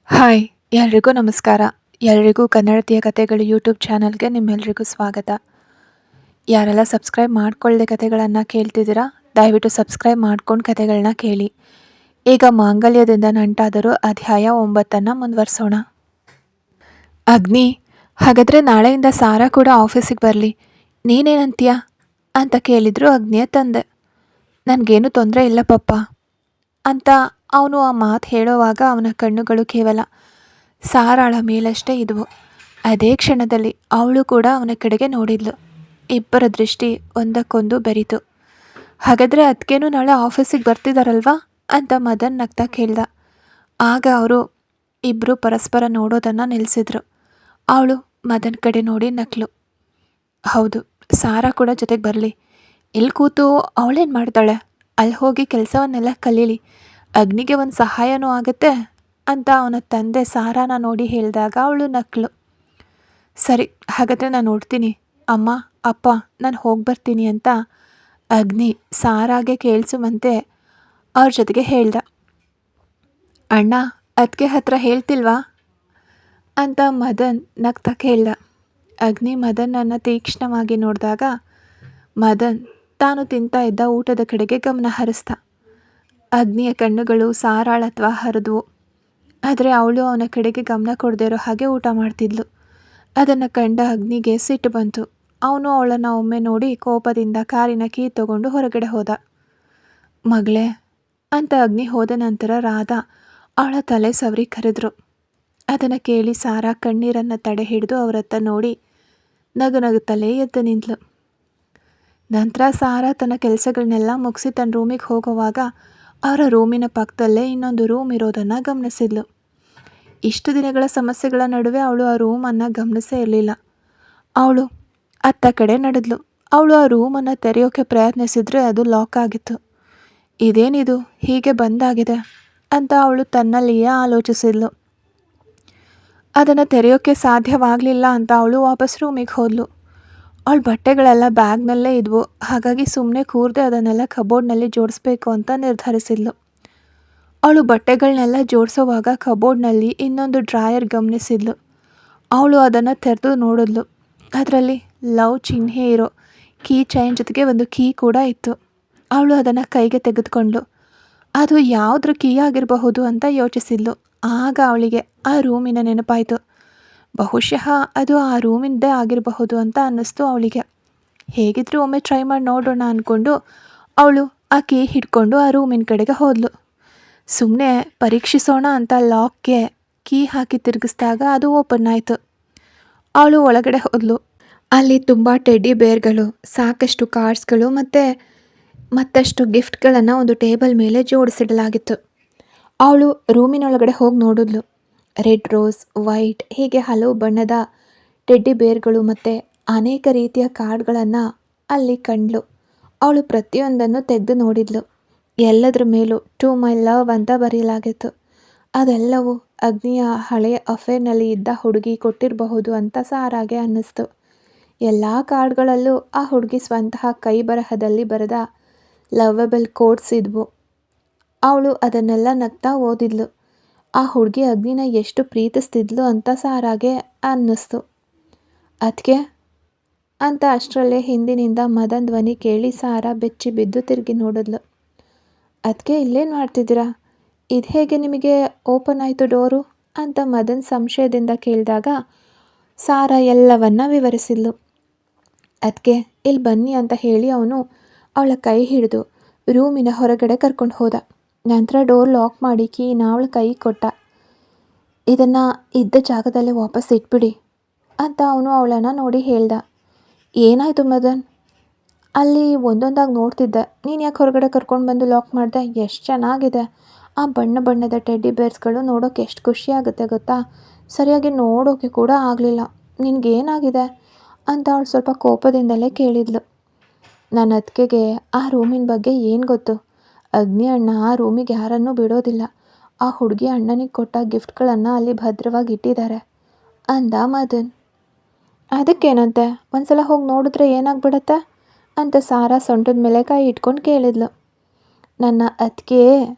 Hi ಎಲ್ರಿಗೂ ನಮಸ್ಕಾರ. ಎಲ್ರಿಗೂ ಕನ್ನಡತಿಯ ಕಥೆಗಳು ಯೂಟ್ಯೂಬ್ ಚಾನಲ್ಗೆ ನಿಮ್ಮೆಲ್ರಿಗೂ ಸ್ವಾಗತ. ಯಾರೆಲ್ಲ ಸಬ್ಸ್ಕ್ರೈಬ್ ಮಾಡ್ಕೊಳ್ಳದೆ ಕಥೆಗಳನ್ನು ಕೇಳ್ತಿದ್ದೀರಾ, ದಯವಿಟ್ಟು ಸಬ್ಸ್ಕ್ರೈಬ್ ಮಾಡ್ಕೊಂಡು ಕಥೆಗಳನ್ನ ಕೇಳಿ. ಈಗ ಮಾಂಗಲ್ಯದಿಂದ ನಂಟಾದರೂ ಅಧ್ಯಾಯ 9 ಮುಂದುವರಿಸೋಣ. ಅಗ್ನಿ, ಹಾಗಾದರೆ ನಾಳೆಯಿಂದ ಸಾರಾ ಕೂಡ ಆಫೀಸಿಗೆ ಬರಲಿ, ನೀನೇನಂತೀಯ ಅಂತ ಕೇಳಿದ್ರು ಅಗ್ನಿಯ ತಂದೆ. ನನಗೇನು ತೊಂದರೆ ಇಲ್ಲ ಪಪ್ಪ ಅಂತ ಅವನು ಆ ಮಾತು ಹೇಳೋವಾಗ ಅವನ ಕಣ್ಣುಗಳು ಕೇವಲ ಸಾರಾಳ ಮೇಲಷ್ಟೇ ಇದ್ವು. ಅದೇ ಕ್ಷಣದಲ್ಲಿ ಅವಳು ಕೂಡ ಅವನ ಕಡೆಗೆ ನೋಡಿದ್ಲು. ಇಬ್ಬರ ದೃಷ್ಟಿ ಒಂದಕ್ಕೊಂದು ಬೆರೀತು. ಹಾಗಾದರೆ ಅದಕ್ಕೇನು ನಾಳೆ ಆಫೀಸಿಗೆ ಬರ್ತಿದ್ದಾರಲ್ವಾ ಅಂತ ಮದನ್ ನಗ್ತಾ ಕೇಳ್ದ. ಆಗ ಅವರು ಇಬ್ಬರು ಪರಸ್ಪರ ನೋಡೋದನ್ನು ನಿಲ್ಲಿಸಿದ್ರು. ಅವಳು ಮದನ್ ಕಡೆ ನೋಡಿ ನಕ್ಲು. ಹೌದು, ಸಾರಾ ಕೂಡ ಜೊತೆಗೆ ಬರಲಿ. ಇಲ್ಲಿ ಕೂತು ಅವಳೇನು ಮಾಡ್ತಾಳೆ, ಅಲ್ಲಿ ಹೋಗಿ ಕೆಲಸವನ್ನೆಲ್ಲ ಕಲೀಲಿ, ಅಗ್ನಿಗೆ ಒಂದು ಸಹಾಯನೂ ಆಗುತ್ತೆ ಅಂತ ಅವನ ತಂದೆ ಸಾರಾನ ನೋಡಿ ಹೇಳಿದಾಗ ಅವಳು ನಕ್ಳು. ಸರಿ, ಹಾಗಾದರೆ ನಾನು ನೋಡ್ತೀನಿ ಅಮ್ಮ ಅಪ್ಪ, ನಾನು ಹೋಗಿ ಬರ್ತೀನಿ ಅಂತ ಅಗ್ನಿ ಸಾರಾಗೆ ಕೇಳಿಸುವಂತೆ ಅವ್ರ ಜೊತೆಗೆ ಹೇಳ್ದ. ಅಣ್ಣ, ಅದಕ್ಕೆ ಹತ್ರ ಹೇಳ್ತಿಲ್ವಾ ಅಂತ ಮದನ್ ನಗ್ತಾ ಕೇಳ್ದ. ಅಗ್ನಿ ಮದನನ್ನು ತೀಕ್ಷ್ಣವಾಗಿ ನೋಡಿದಾಗ ಮದನ್ ತಾನು ತಿಂತಾ ಇದ್ದ ಊಟದ ಕಡೆಗೆ ಗಮನ ಹರಿಸ್ದ. ಅಗ್ನಿಯ ಕಣ್ಣುಗಳು ಸಾರಾಳತ್ವ ಹರಿದ್ವು. ಆದರೆ ಅವಳು ಅವನ ಕಡೆಗೆ ಗಮನ ಕೊಡದೇ ಇರೋ ಹಾಗೆ ಊಟ ಮಾಡ್ತಿದ್ಲು. ಅದನ್ನು ಕಂಡ ಅಗ್ನಿಗೆ ಸಿಟ್ಟು ಬಂತು. ಅವನು ಅವಳನ್ನು ಒಮ್ಮೆ ನೋಡಿ ಕೋಪದಿಂದ ಕಾರಿನ ಕೀ ತಗೊಂಡು ಹೊರಗಡೆ ಹೋದ. ಮಗಳೇ ಅಂತ ಅಗ್ನಿ ಹೋದ ನಂತರ ರಾಧಾ ಅವಳ ತಲೆ ಸವರಿ ಕರೆದ್ರು. ಅದನ್ನು ಕೇಳಿ ಸಾರಾ ಕಣ್ಣೀರನ್ನು ತಡೆ ಹಿಡಿದು ಅವರತ್ತ ನೋಡಿ ನಗುನಗುತ್ತಲೇ ಎದ್ದು ನಿಂತಳು. ನಂತರ ಸಾರಾ ತನ್ನ ಕೆಲಸಗಳನ್ನೆಲ್ಲ ಮುಗಿಸಿ ತನ್ನ ರೂಮಿಗೆ ಹೋಗುವಾಗ ಅವರ ರೂಮಿನ ಪಕ್ಕದಲ್ಲೇ ಇನ್ನೊಂದು ರೂಮ್ ಇರೋದನ್ನು ಗಮನಿಸಿದ್ಲು. ಇಷ್ಟು ದಿನಗಳ ಸಮಸ್ಯೆಗಳ ನಡುವೆ ಅವಳು ಆ ರೂಮನ್ನು ಗಮನಿಸೇ ಇರಲಿಲ್ಲ. ಅವಳು ಅತ್ತ ಕಡೆ ನಡೆದ್ಲು. ಅವಳು ಆ ರೂಮನ್ನು ತೆರೆಯೋಕ್ಕೆ ಪ್ರಯತ್ನಿಸಿದ್ರೆ ಅದು ಲಾಕ್ ಆಗಿತ್ತು. ಇದೇನಿದು ಹೀಗೆ ಬಂದಾಗಿದೆ ಅಂತ ಅವಳು ತನ್ನಲ್ಲಿಯೇ ಆಲೋಚಿಸಿದ್ಲು. ಅದನ್ನು ತೆರೆಯೋಕ್ಕೆ ಸಾಧ್ಯವಾಗಲಿಲ್ಲ ಅಂತ ಅವಳು ವಾಪಸ್ ರೂಮಿಗೆ ಹೋದ್ಲು. ಅವಳ ಬಟ್ಟೆಗಳೆಲ್ಲ ಬ್ಯಾಗ್ನಲ್ಲೇ ಇದ್ವು. ಹಾಗಾಗಿ ಸುಮ್ಮನೆ ಕೂರದೆ ಅದನ್ನೆಲ್ಲ ಕಬೋರ್ಡ್ನಲ್ಲಿ ಜೋಡಿಸ್ಬೇಕು ಅಂತ ನಿರ್ಧರಿಸಿದ್ಲು. ಅವಳು ಬಟ್ಟೆಗಳನ್ನೆಲ್ಲ ಜೋಡಿಸೋವಾಗ ಕಬೋರ್ಡ್ನಲ್ಲಿ ಇನ್ನೊಂದು ಡ್ರಾಯರ್ ಗಮನಿಸಿದ್ಲು. ಅವಳು ಅದನ್ನು ತೆರೆದು ನೋಡಿದ್ಲು. ಅದರಲ್ಲಿ ಲವ್ ಚಿಹ್ನೆ ಇರೋ ಕೀ ಚೈನ್ ಜೊತೆಗೆ ಒಂದು ಕೀ ಕೂಡ ಇತ್ತು. ಅವಳು ಅದನ್ನು ಕೈಗೆ ತೆಗೆದುಕೊಂಡ್ಳು. ಅದು ಯಾವುದ್ರ ಕೀ ಆಗಿರಬಹುದು ಅಂತ ಯೋಚಿಸಿದ್ಲು. ಆಗ ಅವಳಿಗೆ ಆ ರೂಮಿನ ನೆನಪಾಯಿತು. ಬಹುಶಃ ಅದು ಆ ರೂಮಿಂದೇ ಆಗಿರಬಹುದು ಅಂತ ಅನ್ನಿಸ್ತು ಅವಳಿಗೆ. ಹೇಗಿದ್ರೂ ಒಮ್ಮೆ ಟ್ರೈ ಮಾಡಿ ನೋಡೋಣ ಅಂದ್ಕೊಂಡು ಅವಳು ಆ ಕೀ ಹಿಡ್ಕೊಂಡು ಆ ರೂಮಿನ ಕಡೆಗೆ ಹೋದ್ಲು. ಸುಮ್ಮನೆ ಪರೀಕ್ಷಿಸೋಣ ಅಂತ ಲಾಕ್ಗೆ ಕೀ ಹಾಕಿ ತಿರುಗಿಸಿದಾಗ ಅದು ಓಪನ್ ಆಯಿತು. ಅವಳು ಒಳಗಡೆ ಹೋದ್ಲು. ಅಲ್ಲಿ ತುಂಬ ಟೆಡ್ಡಿ ಬೇರ್ಗಳು, ಸಾಕಷ್ಟು ಕಾರ್ಡ್ಸ್ಗಳು ಮತ್ತು ಮತ್ತಷ್ಟು ಗಿಫ್ಟ್ಗಳನ್ನು ಒಂದು ಟೇಬಲ್ ಮೇಲೆ ಜೋಡಿಸಿಡಲಾಗಿತ್ತು. ಅವಳು ರೂಮಿನೊಳಗಡೆ ಹೋಗಿ ನೋಡಿದ್ಲು. ರೆಡ್ ರೋಸ್, ವೈಟ್, ಹೀಗೆ ಹಲವು ಬಣ್ಣದ ಟೆಡ್ಡಿ ಬೇರ್ಗಳು ಮತ್ತು ಅನೇಕ ರೀತಿಯ ಕಾರ್ಡ್ಗಳನ್ನು ಅಲ್ಲಿ ಕಂಡ್ಳು. ಅವಳು ಪ್ರತಿಯೊಂದನ್ನು ತೆಗೆದು ನೋಡಿದ್ಲು. ಎಲ್ಲದರ ಮೇಲೂ ಟು ಮೈ ಲವ್ ಅಂತ ಬರೆಯಲಾಗಿತ್ತು. ಅದೆಲ್ಲವೂ ಅಗ್ನಿಯ ಹಳೆಯ ಅಫೇರ್ನಲ್ಲಿ ಇದ್ದ ಹುಡುಗಿ ಕೊಟ್ಟಿರಬಹುದು ಅಂತ ಸಾರಾಗೆ ಅನ್ನಿಸ್ತು. ಎಲ್ಲ ಕಾರ್ಡ್ಗಳಲ್ಲೂ ಆ ಹುಡುಗಿ ಸ್ವಂತಹ ಕೈ ಬರಹದಲ್ಲಿ ಬರೆದ ಲವ್ವೆಬಲ್ ಕೋಡ್ಸ್ ಇದ್ವು. ಅವಳು ಅದನ್ನೆಲ್ಲ ನಗ್ತಾ ಓದಿದ್ಲು. ಆ ಹುಡುಗಿ ಅಗ್ನಿನ ಎಷ್ಟು ಪ್ರೀತಿಸ್ತಿದ್ಲು ಅಂತ ಸಾರಾಗೆ ಅನ್ನಿಸ್ತು. ಅದಕ್ಕೆ ಅಂತ ಅಷ್ಟರಲ್ಲೇ ಹಿಂದಿನಿಂದ ಮದನ್ ಧ್ವನಿ ಕೇಳಿ ಸಾರಾ ಬೆಚ್ಚಿ ಬಿದ್ದು ತಿರುಗಿ ನೋಡಿದ್ಲು. ಅದಕ್ಕೆ ಇಲ್ಲೇನು ಮಾಡ್ತಿದ್ದೀರಾ, ಇದು ಹೇಗೆ ನಿಮಗೆ ಓಪನ್ ಆಯಿತು ಡೋರು ಅಂತ ಮದನ್ ಸಂಶಯದಿಂದ ಕೇಳಿದಾಗ ಸಾರಾ ಎಲ್ಲವನ್ನ ವಿವರಿಸಿದ್ಲು. ಅದಕ್ಕೆ ಇಲ್ಲಿ ಬನ್ನಿ ಅಂತ ಹೇಳಿ ಅವನು ಅವಳ ಕೈ ಹಿಡಿದು ರೂಮಿನ ಹೊರಗಡೆ ಕರ್ಕೊಂಡು ಹೋದ. ನಂತರ ಡೋರ್ ಲಾಕ್ ಮಾಡಿ ಕೀನ ಅವಳ ಕೈ ಕೊಟ್ಟ. ಇದನ್ನು ಇದ್ದ ಜಾಗದಲ್ಲೇ ವಾಪಸ್ ಇಟ್ಬಿಡಿ ಅಂತ ಅವನು ಅವಳನ್ನು ನೋಡಿ ಹೇಳ್ದ. ಏನಾಯಿತು ಮದನ್, ಅಲ್ಲಿ ಒಂದೊಂದಾಗಿ ನೋಡ್ತಿದ್ದೆ, ನೀನು ಯಾಕೆ ಹೊರಗಡೆ ಕರ್ಕೊಂಡು ಬಂದು ಲಾಕ್ ಮಾಡಿದೆ? ಎಷ್ಟು ಚೆನ್ನಾಗಿದೆ ಆ ಬಣ್ಣ ಬಣ್ಣದ ಟೆಡ್ಡಿ ಬೇರ್ಸ್ಗಳು, ನೋಡೋಕೆ ಎಷ್ಟು ಖುಷಿಯಾಗುತ್ತೆ ಗೊತ್ತಾ? ಸರಿಯಾಗಿ ನೋಡೋಕೆ ಕೂಡ ಆಗಲಿಲ್ಲ. ನಿನಗೇನಾಗಿದೆ ಅಂತ ಅವಳು ಸ್ವಲ್ಪ ಕೋಪದಿಂದಲೇ ಕೇಳಿದ್ಲು. ನನ್ನ ಅತ್ತಿಗೆಗೆ ಆ ರೂಮಿನ ಬಗ್ಗೆ ಏನು ಗೊತ್ತು? ಅಗ್ನಿ ಅಣ್ಣ ಆ ರೂಮಿಗೆ ಯಾರನ್ನೂ ಬಿಡೋದಿಲ್ಲ. ಆ ಹುಡುಗಿ ಅಣ್ಣನಿಗೆ ಕೊಟ್ಟ ಗಿಫ್ಟ್ಗಳನ್ನು ಅಲ್ಲಿ ಭದ್ರವಾಗಿ ಇಟ್ಟಿದ್ದಾರೆ ಅಂದ ಮದನ್. ಅದಕ್ಕೇನಂತೆ, ಒಂದ್ಸಲ ಹೋಗಿ ನೋಡಿದ್ರೆ ಏನಾಗ್ಬಿಡತ್ತೆ ಅಂತ ಸಾರಾ ಸೊಂಟದ ಮೇಲೆ ಕೈ ಇಟ್ಕೊಂಡು ಕೇಳಿದ್ಲು. ನನ್ನ ಅತ್ತಿಗೆ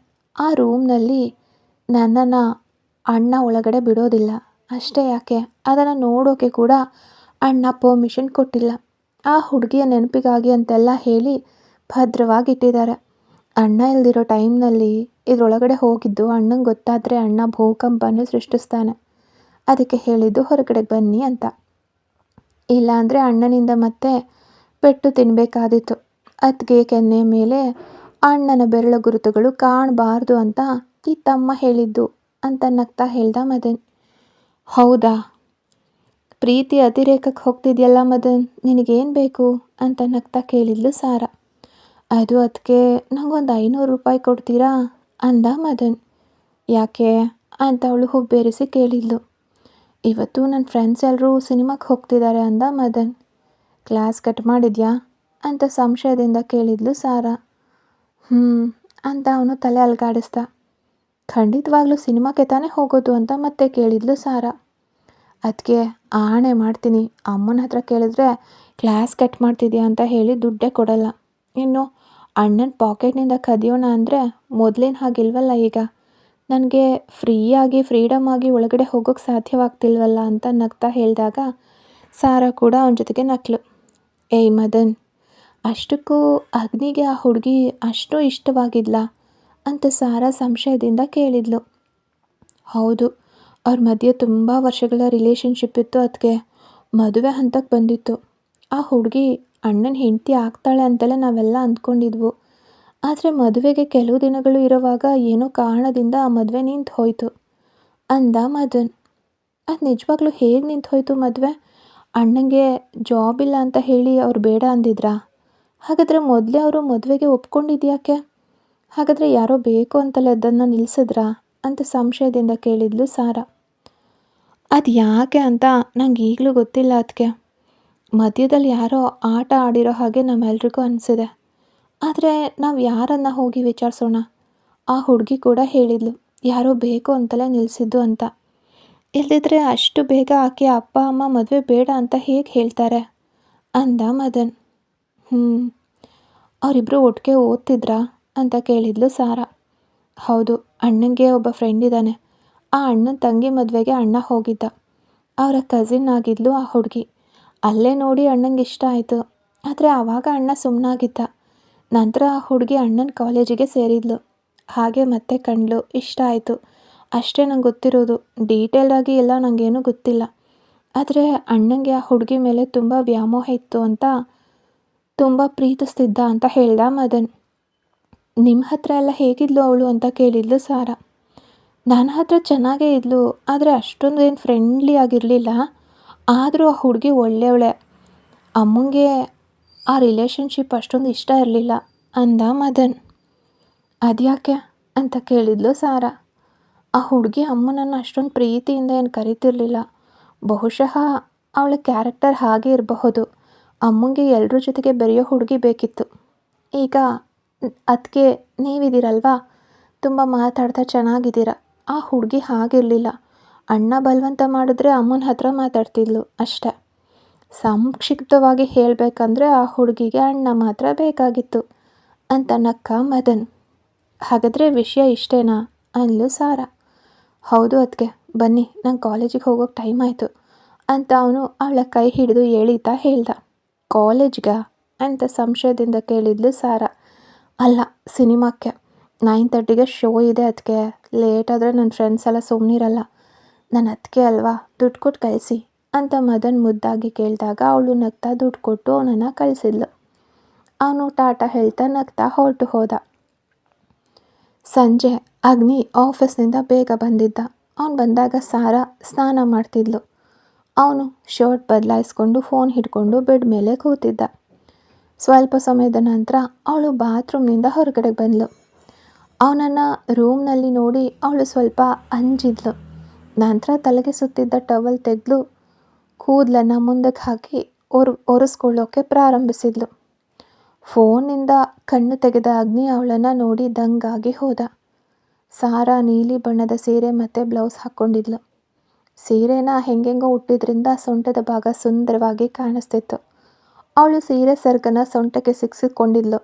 ಆ ರೂಮ್ನಲ್ಲಿ ನನ್ನನ್ನು ಅಣ್ಣ ಒಳಗಡೆ ಬಿಡೋದಿಲ್ಲ. ಅಷ್ಟೇ ಯಾಕೆ, ಅದನ್ನು ನೋಡೋಕೆ ಕೂಡ ಅಣ್ಣ ಪರ್ಮಿಷನ್ ಕೊಟ್ಟಿಲ್ಲ. ಆ ಹುಡುಗಿಯ ನೆನಪಿಗಾಗಿ ಅಂತೆಲ್ಲ ಹೇಳಿ ಭದ್ರವಾಗಿಟ್ಟಿದ್ದಾರೆ. ಅಣ್ಣ ಇಲ್ದಿರೋ ಟೈಮ್ನಲ್ಲಿ ಇದರೊಳಗಡೆ ಹೋಗಿದ್ದು ಅಣ್ಣಂಗೆ ಗೊತ್ತಾದರೆ ಅಣ್ಣ ಭೂಕಂಪನ ಸೃಷ್ಟಿಸ್ತಾನೆ. ಅದಕ್ಕೆ ಹೇಳಿದ್ದು ಹೊರಗಡೆ ಬನ್ನಿ ಅಂತ. ಇಲ್ಲಾಂದರೆ ಅಣ್ಣನಿಂದ ಮತ್ತೆ ಪೆಟ್ಟು ತಿನ್ನಬೇಕಾದಿತ್ತು. ಅತ್ತಿಗೆ ಕೆನ್ನೆ ಮೇಲೆ ಅಣ್ಣನ ಬೆರಳ ಗುರುತುಗಳು ಕಾಣಬಾರ್ದು ಅಂತ ಈ ತಮ್ಮ ಹೇಳಿದ್ದು ಅಂತ ನಗ್ತಾ ಹೇಳ್ದ ಮದನ್. ಹೌದಾ, ಪ್ರೀತಿ ಅತಿರೇಕಕ್ಕೆ ಹೋಗ್ತಿದ್ಯಲ್ಲ ಮದನ್, ನಿನಗೇನು ಬೇಕು ಅಂತ ನಗ್ತಾ ಕೇಳಿದ್ಲು ಸಾರಾ. ಅದು ಅದಕ್ಕೆ ನಂಗೊಂದು 500 ರೂಪಾಯಿ ಕೊಡ್ತೀರಾ ಅಂದ ಮದನ್. ಯಾಕೆ ಅಂತ ಅವಳು ಹುಬ್ಬೇರಿಸಿ ಕೇಳಿದ್ಲು. ಇವತ್ತು ನನ್ನ ಫ್ರೆಂಡ್ಸ್ ಎಲ್ಲರೂ ಸಿನಿಮಾಕ್ಕೆ ಹೋಗ್ತಿದ್ದಾರೆ ಅಂದ ಮದನ್. ಕ್ಲಾಸ್ ಕಟ್ ಮಾಡಿದ್ಯಾ ಅಂತ ಸಂಶಯದಿಂದ ಕೇಳಿದ್ಲು ಸಾರಾ. ಅಂತ ಅವನು ತಲೆ ಅಲ್ಗಾಡಿಸ್ದ. ಖಂಡಿತವಾಗ್ಲೂ ಸಿನಿಮಾಕ್ಕೆ ತಾನೇ ಹೋಗೋದು ಅಂತ ಮತ್ತೆ ಕೇಳಿದ್ಲು ಸಾರಾ. ಅದಕ್ಕೆ ಆಣೆ ಮಾಡ್ತೀನಿ, ಅಮ್ಮನ ಹತ್ರ ಕೇಳಿದ್ರೆ ಕ್ಲಾಸ್ ಕಟ್ ಮಾಡ್ತಿದ್ಯಾ ಅಂತ ಹೇಳಿ ದುಡ್ಡೇ ಕೊಡಲ್ಲ. ಇನ್ನು ಅಣ್ಣನ ಪಾಕೆಟ್ನಿಂದ ಕದಿಯೋಣ ಅಂದರೆ ಮೊದಲಿನ ಹಾಗಿಲ್ವಲ್ಲ ಈಗ, ನನಗೆ ಫ್ರೀಡಮ್ ಆಗಿ ಒಳಗಡೆ ಹೋಗೋಕ್ಕೆ ಸಾಧ್ಯವಾಗ್ತಿಲ್ವಲ್ಲ ಅಂತ ನಗ್ತಾ ಹೇಳಿದಾಗ ಸಾರಾ ಕೂಡ ಅವನ ಜೊತೆಗೆ ನಕ್ಳು. ಏಯ್ ಮದನ್, ಅಷ್ಟಕ್ಕೂ ಅಗ್ನಿಗೆ ಆ ಹುಡುಗಿ ಅಷ್ಟು ಇಷ್ಟವಾಗಿದ್ಲ ಅಂತ ಸಾರಾ ಸಂಶಯದಿಂದ ಕೇಳಿದ್ಲು. ಹೌದು, ಅವ್ರ ಮಧ್ಯೆ ತುಂಬ ವರ್ಷಗಳ ರಿಲೇಷನ್ಶಿಪ್ ಇತ್ತು. ಅದಕ್ಕೆ ಮದುವೆ ಹಂತಕ್ಕೆ ಬಂದಿತ್ತು. ಆ ಹುಡುಗಿ ಅಣ್ಣನ ಹೆಂಡತಿ ಆಗ್ತಾಳೆ ಅಂತಲೇ ನಾವೆಲ್ಲ ಅಂದ್ಕೊಂಡಿದ್ವು. ಆದರೆ ಮದುವೆಗೆ ಕೆಲವು ದಿನಗಳು ಇರುವಾಗ ಏನೋ ಕಾರಣದಿಂದ ಆ ಮದುವೆ ನಿಂತು ಹೋಯಿತು ಅಂದ ಮದನ್. ಅದು ನಿಜವಾಗ್ಲೂ ಹೇಗೆ ನಿಂತು ಹೋಯಿತು ಮದುವೆ? ಅಣ್ಣಂಗೆ ಜಾಬ್ ಇಲ್ಲ ಅಂತ ಹೇಳಿ ಅವ್ರು ಬೇಡ ಅಂದಿದ್ರಾ? ಹಾಗಾದರೆ ಮೊದಲೇ ಅವರು ಮದುವೆಗೆ ಒಪ್ಕೊಂಡಿದ್ಯಾಕೆ? ಹಾಗಾದರೆ ಯಾರೋ ಬೇಕು ಅಂತಲೇ ಅದನ್ನು ನಿಲ್ಲಿಸಿದ್ರಾ ಅಂತ ಸಂಶಯದಿಂದ ಕೇಳಿದ್ಲು ಸಾರಾ. ಅದು ಯಾಕೆ ಅಂತ ನಂಗೆ ಈಗಲೂ ಗೊತ್ತಿಲ್ಲ. ಅದಕ್ಕೆ ಮಧ್ಯದಲ್ಲಿ ಯಾರೋ ಆಟ ಆಡಿರೋ ಹಾಗೆ ನಮ್ಮೆಲ್ರಿಗೂ ಅನಿಸಿದೆ. ಆದರೆ ನಾವು ಯಾರನ್ನು ಹೋಗಿ ವಿಚಾರಿಸೋಣ? ಆ ಹುಡುಗಿ ಕೂಡ ಹೇಳಿದ್ಲು ಯಾರೋ ಬೇಕು ಅಂತಲೇ ನಿಲ್ಲಿಸಿದ್ದು ಅಂತ. ಇಲ್ಲದಿದ್ದರೆ ಅಷ್ಟು ಬೇಗ ಆಕೆ ಅಪ್ಪ ಅಮ್ಮ ಮದುವೆ ಬೇಡ ಅಂತ ಹೇಗೆ ಹೇಳ್ತಾರೆ ಅಂದ ಮದನ್. ಅವರಿಬ್ಬರು ಒಟ್ಟಿಗೆ ಓದ್ತಿದ್ರಾ ಅಂತ ಕೇಳಿದ್ಲು ಸಾರಾ. ಹೌದು, ಅಣ್ಣಂಗೆ ಒಬ್ಬ ಫ್ರೆಂಡ್ ಇದ್ದಾನೆ. ಆ ಅಣ್ಣನ ತಂಗಿ ಮದುವೆಗೆ ಅಣ್ಣ ಹೋಗಿದ್ದ. ಅವರ ಕಸಿನ್ ಆಗಿದ್ಲು ಆ ಹುಡುಗಿ. ಅಲ್ಲೇ ನೋಡಿ ಅಣ್ಣಂಗೆ ಇಷ್ಟ ಆಯಿತು. ಆದರೆ ಆವಾಗ ಅಣ್ಣ ಸುಮ್ಮನಾಗಿದ್ದ. ನಂತರ ಆ ಹುಡುಗಿ ಅಣ್ಣನ ಕಾಲೇಜಿಗೆ ಸೇರಿದ್ಲು. ಹಾಗೆ ಮತ್ತೆ ಕಂಡ್ಲು, ಇಷ್ಟ ಆಯಿತು. ಅಷ್ಟೇ ನಂಗೆ ಗೊತ್ತಿರೋದು. ಡೀಟೇಲ್ಡಾಗಿ ಎಲ್ಲ ನನಗೇನೂ ಗೊತ್ತಿಲ್ಲ. ಆದರೆ ಅಣ್ಣಂಗೆ ಆ ಹುಡುಗಿ ಮೇಲೆ ತುಂಬ ವ್ಯಾಮೋಹ ಇತ್ತು ಅಂತ, ತುಂಬ ಪ್ರೀತಿಸ್ತಿದ್ದ ಅಂತ ಹೇಳ್ದ ಮದನ್. ನಿಮ್ಮ ಹತ್ರ ಎಲ್ಲ ಹೇಗಿದ್ಲು ಅವಳು ಅಂತ ಕೇಳಿದ್ಲು ಸಾರಾ. ನನ್ನ ಹತ್ರ ಚೆನ್ನಾಗೇ ಇದ್ಲು, ಆದರೆ ಅಷ್ಟೊಂದು ಏನು ಫ್ರೆಂಡ್ಲಿ ಆಗಿರಲಿಲ್ಲ. ಆದರೂ ಆ ಹುಡುಗಿ ಒಳ್ಳೆಯವಳೆ. ಅಮ್ಮಂಗೆ ಆ ರಿಲೇಷನ್ಶಿಪ್ ಅಷ್ಟೊಂದು ಇಷ್ಟ ಇರಲಿಲ್ಲ ಅಂದ ಮದನ್. ಅದ್ಯಾಕೆ ಅಂತ ಕೇಳಿದ್ಲು ಸಾರಾ. ಆ ಹುಡುಗಿ ಅಮ್ಮನನ್ನು ಅಷ್ಟೊಂದು ಪ್ರೀತಿಯಿಂದ ಏನು ಕರೀತಿರ್ಲಿಲ್ಲ. ಬಹುಶಃ ಅವಳ ಕ್ಯಾರೆಕ್ಟರ್ ಹಾಗೆ ಇರಬಹುದು. ಅಮ್ಮಂಗೆ ಎಲ್ಲರ ಜೊತೆಗೆ ಬೆರೆಯೋ ಹುಡುಗಿ ಬೇಕಿತ್ತು. ಈಗ ಅದಕ್ಕೆ ನೀವಿದ್ದೀರಲ್ವಾ, ತುಂಬ ಮಾತಾಡ್ತಾ ಚೆನ್ನಾಗಿದ್ದೀರ. ಆ ಹುಡುಗಿ ಹಾಗಿರಲಿಲ್ಲ. ಅಣ್ಣ ಬಲವಂತ ಮಾಡಿದ್ರೆ ಅಮ್ಮನ ಹತ್ರ ಮಾತಾಡ್ತಿದ್ಲು ಅಷ್ಟೆ. ಸಂಕ್ಷಿಪ್ತವಾಗಿ ಹೇಳಬೇಕಂದ್ರೆ ಆ ಹುಡುಗಿಗೆ ಅಣ್ಣ ಮಾತ್ರ ಬೇಕಾಗಿತ್ತು ಅಂತ ನಕ್ಕ ಮದನ್. ಹಾಗಾದರೆ ವಿಷಯ ಇಷ್ಟೇನಾ ಅಂದ್ಲು ಸಾರಾ. ಹೌದು ಅದಕ್ಕೆ, ಬನ್ನಿ, ನಂಗೆ ಕಾಲೇಜಿಗೆ ಹೋಗೋಕ್ಕೆ ಟೈಮ್ ಆಯಿತು ಅಂತ ಅವನು ಅವಳ ಕೈ ಹಿಡಿದು ಎಳೀತಾ ಹೇಳ್ದ. ಕಾಲೇಜ್ಗ ಅಂತ ಸಂಶಯದಿಂದ ಕೇಳಿದ್ಲು ಸಾರಾ. ಅಲ್ಲ, ಸಿನಿಮಾಕ್ಕೆ 9:30ಗೆ ಶೋ ಇದೆ. ಅದಕ್ಕೆ ಲೇಟ್ ಆದರೆ ನನ್ನ ಫ್ರೆಂಡ್ಸ್ ಎಲ್ಲ ಸುಮ್ಮನಿರಲ್ಲ. ನಾನು ಅದಕ್ಕೆ ಅಲ್ವಾ, ದುಡ್ಡು ಕೊಟ್ಟು ಕಳಿಸಿ ಅಂತ ಮದನ್ ಮುದ್ದಾಗಿ ಕೇಳಿದಾಗ ಅವಳು ನಗ್ತಾ ದುಡ್ಡು ಕೊಟ್ಟು ಅವನನ್ನು ಕಳಿಸಿದ್ಲು. ಅವನು ಟಾಟಾ ಹೇಳ್ತಾ ನಗ್ತಾ ಹೊರಟು ಹೋದ. ಸಂಜೆ ಅಗ್ನಿ ಆಫೀಸ್ನಿಂದ ಬೇಗ ಬಂದಿದ್ದ. ಅವನು ಬಂದಾಗ ಸಾರಾ ಸ್ನಾನ ಮಾಡ್ತಿದ್ಲು. ಅವನು ಶರ್ಟ್ ಬದಲಾಯಿಸ್ಕೊಂಡು ಫೋನ್ ಹಿಡ್ಕೊಂಡು ಬೆಡ್ ಮೇಲೆ ಕೂತಿದ್ದ. ಸ್ವಲ್ಪ ಸಮಯದ ನಂತರ ಅವಳು ಬಾತ್ರೂಮ್ನಿಂದ ಹೊರಗಡೆ ಬಂದಳು. ಅವನನ್ನು ರೂಮ್ನಲ್ಲಿ ನೋಡಿ ಅವಳು ಸ್ವಲ್ಪ ಅಂಜಿದ್ಲು. ನಂತರ ತಲೆಗೆ ಸುತ್ತಿದ್ದ ಟವಲ್ ತೆಗೆದು ಕೂದಲನ್ನು ಮುಂದಕ್ಕೆ ಹಾಕಿ ಒರೆಸ್ಕೊಳ್ಳೋಕ್ಕೆ ಪ್ರಾರಂಭಿಸಿದ್ಲು. ಫೋನಿಂದ ಕಣ್ಣು ತೆಗೆದ ಅಗ್ನಿ ಅವಳನ್ನು ನೋಡಿ ದಂಗಾಗಿ ಹೋದ. ಸಾರಾ ನೀಲಿ ಬಣ್ಣದ ಸೀರೆ ಮತ್ತು ಬ್ಲೌಸ್ ಹಾಕ್ಕೊಂಡಿದ್ಲು. ಸೀರೆನ ಹೆಂಗೆಂಗೋ ಉಟ್ಟಿದ್ರಿಂದ ಸೊಂಟದ ಭಾಗ ಸುಂದರವಾಗಿ ಕಾಣಿಸ್ತಿತ್ತು. ಅವಳು ಸೀರೆ ಸೆರಗನ್ನು ಸೊಂಟಕ್ಕೆ ಸಿಕ್ಕಿಸಿಕೊಂಡಿದ್ಲು.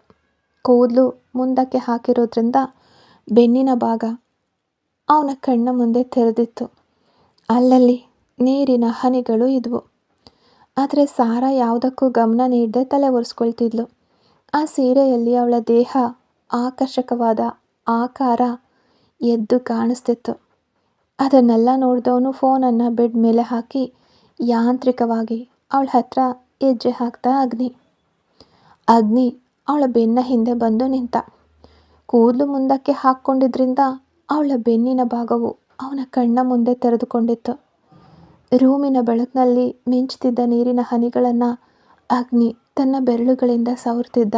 ಕೂದಲು ಮುಂದಕ್ಕೆ ಹಾಕಿರೋದ್ರಿಂದ ಬೆನ್ನಿನ ಭಾಗ ಅವನ ಕಣ್ಣ ಮುಂದೆ ತೆರೆದಿತ್ತು. ಅಲ್ಲಲ್ಲಿ ನೀರಿನ ಹನಿಗಳು ಇದ್ವು. ಆದರೆ ಸಾರಾ ಯಾವುದಕ್ಕೂ ಗಮನ ನೀಡದೆ ತಲೆ ಒರೆಸ್ಕೊಳ್ತಿದ್ಲು. ಆ ಸೀರೆಯಲ್ಲಿ ಅವಳ ದೇಹ ಆಕರ್ಷಕವಾದ ಆಕಾರ ಎದ್ದು ಕಾಣಿಸ್ತಿತ್ತು. ಅದನ್ನೆಲ್ಲ ನೋಡಿದವನು ಫೋನನ್ನು ಬೆಡ್ ಮೇಲೆ ಹಾಕಿ ಯಾಂತ್ರಿಕವಾಗಿ ಅವಳ ಹತ್ರ ಹೆಜ್ಜೆ ಹಾಕ್ತಾ ಅಗ್ನಿ ಅವಳ ಬೆನ್ನ ಹಿಂದೆ ಬಂದು ನಿಂತ. ಕೂದಲು ಮುಂದಕ್ಕೆ ಹಾಕ್ಕೊಂಡಿದ್ರಿಂದ ಅವಳ ಬೆನ್ನಿನ ಭಾಗವು ಅವನ ಕಣ್ಣ ಮುಂದೆ ತೆರೆದುಕೊಂಡಿತ್ತು. ರೂಮಿನ ಬೆಳಕಿನಲ್ಲಿ ಮಿಂಚುತ್ತಿದ್ದ ನೀರಿನ ಹನಿಗಳನ್ನು ಅಗ್ನಿ ತನ್ನ ಬೆರಳುಗಳಿಂದ ಸವರ್ತಿದ್ದ.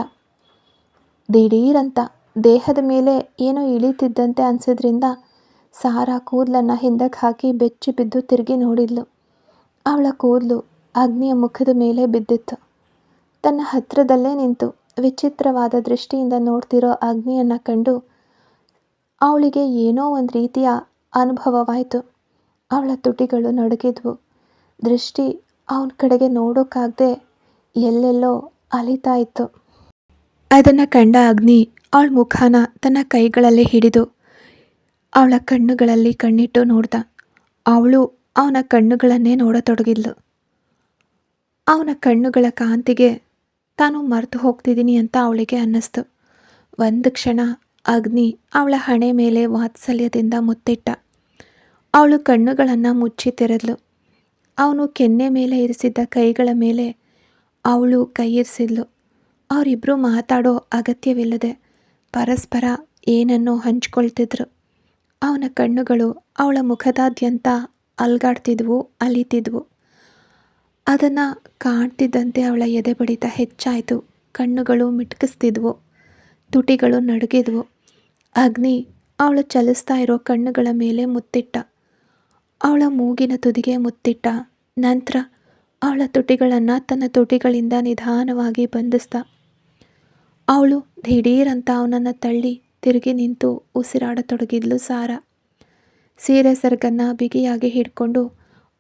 ದಿಢೀರಂತ ದೇಹದ ಮೇಲೆ ಏನೋ ಇಳಿತಿದ್ದಂತೆ ಅನಿಸಿದ್ರಿಂದ ಸಾರಾ ಕೂದಲನ್ನು ಹಿಂದಕ್ಕೆ ಹಾಕಿ ಬೆಚ್ಚಿ ಬಿದ್ದು ತಿರುಗಿ ನೋಡಿದ್ಲು. ಅವಳ ಕೂದಲು ಅಗ್ನಿಯ ಮುಖದ ಮೇಲೆ ಬಿದ್ದಿತ್ತು. ತನ್ನ ಹತ್ತಿರದಲ್ಲೇ ನಿಂತು ವಿಚಿತ್ರವಾದ ದೃಷ್ಟಿಯಿಂದ ನೋಡ್ತಿರೋ ಅಗ್ನಿಯನ್ನು ಕಂಡು ಅವಳಿಗೆ ಏನೋ ಒಂದು ರೀತಿಯ ಅನುಭವವಾಯಿತು. ಅವಳ ತುಟಿಗಳು ನಡುಗಿದ್ವು. ದೃಷ್ಟಿ ಅವನ ಕಡೆಗೆ ನೋಡೋಕ್ಕಾಗದೆ ಎಲ್ಲೆಲ್ಲೋ ಅಲಿತಾ ಇತ್ತು. ಅದನ್ನು ಕಂಡ ಅಗ್ನಿ ಅವಳ ಮುಖಾನ ತನ್ನ ಕೈಗಳಲ್ಲಿ ಹಿಡಿದು ಅವಳ ಕಣ್ಣುಗಳಲ್ಲಿ ಕಣ್ಣಿಟ್ಟು ನೋಡ್ದ. ಅವಳು ಅವನ ಕಣ್ಣುಗಳನ್ನೇ ನೋಡತೊಡಗಿದ್ಲು. ಅವನ ಕಣ್ಣುಗಳ ಕಾಂತಿಗೆ ತಾನು ಮರೆತು ಹೋಗ್ತಿದ್ದೀನಿ ಅಂತ ಅವಳಿಗೆ ಅನ್ನಿಸ್ತು. ಒಂದು ಕ್ಷಣ ಅಗ್ನಿ ಅವಳ ಹಣೆ ಮೇಲೆ ವಾತ್ಸಲ್ಯದಿಂದ ಮುತ್ತಿಟ್ಟ. ಅವಳು ಕಣ್ಣುಗಳನ್ನು ಮುಚ್ಚಿ ತೆರೆದ್ಲು. ಅವನು ಕೆನ್ನೆ ಮೇಲೆ ಇರಿಸಿದ್ದ ಕೈಗಳ ಮೇಲೆ ಅವಳು ಕೈ ಇರಿಸಿದ್ಲು. ಅವರಿಬ್ಬರು ಮಾತಾಡೋ ಅಗತ್ಯವಿಲ್ಲದೆ ಪರಸ್ಪರ ಏನನ್ನೋ ಹಂಚ್ಕೊಳ್ತಿದ್ರು. ಅವನ ಕಣ್ಣುಗಳು ಅವಳ ಮುಖದಾದ್ಯಂತ ಅಲ್ಗಾಡ್ತಿದ್ವು, ಅಲಿತಿದ್ವು. ಅದನ್ನು ಕಾಣ್ತಿದ್ದಂತೆ ಅವಳ ಎದೆ ಬಡಿತ ಹೆಚ್ಚಾಯಿತು. ಕಣ್ಣುಗಳು ಮಿಟುಕಿಸ್ತಿದ್ವು, ತುಟಿಗಳು ನಡುಗಿದ್ವು. ಅಗ್ನಿ ಅವಳು ಚಲಿಸ್ತಾ ಇರೋ ಕಣ್ಣುಗಳ ಮೇಲೆ ಮುತ್ತಿಟ್ಟ. ಅವಳ ಮೂಗಿನ ತುದಿಗೆ ಮುತ್ತಿಟ್ಟ. ನಂತರ ಅವಳ ತುಟಿಗಳನ್ನು ತನ್ನ ತುಟಿಗಳಿಂದ ನಿಧಾನವಾಗಿ ಬಂಧಿಸ್ದ. ಅವಳು ದಿಢೀರಂತ ಅವನನ್ನು ತಳ್ಳಿ ತಿರುಗಿ ನಿಂತು ಉಸಿರಾಡತೊಡಗಿದ್ಲು. ಸಾರಾ ಸೀರೆ ಸೆರಗನ್ನು ಬಿಗಿಯಾಗಿ ಹಿಡ್ಕೊಂಡು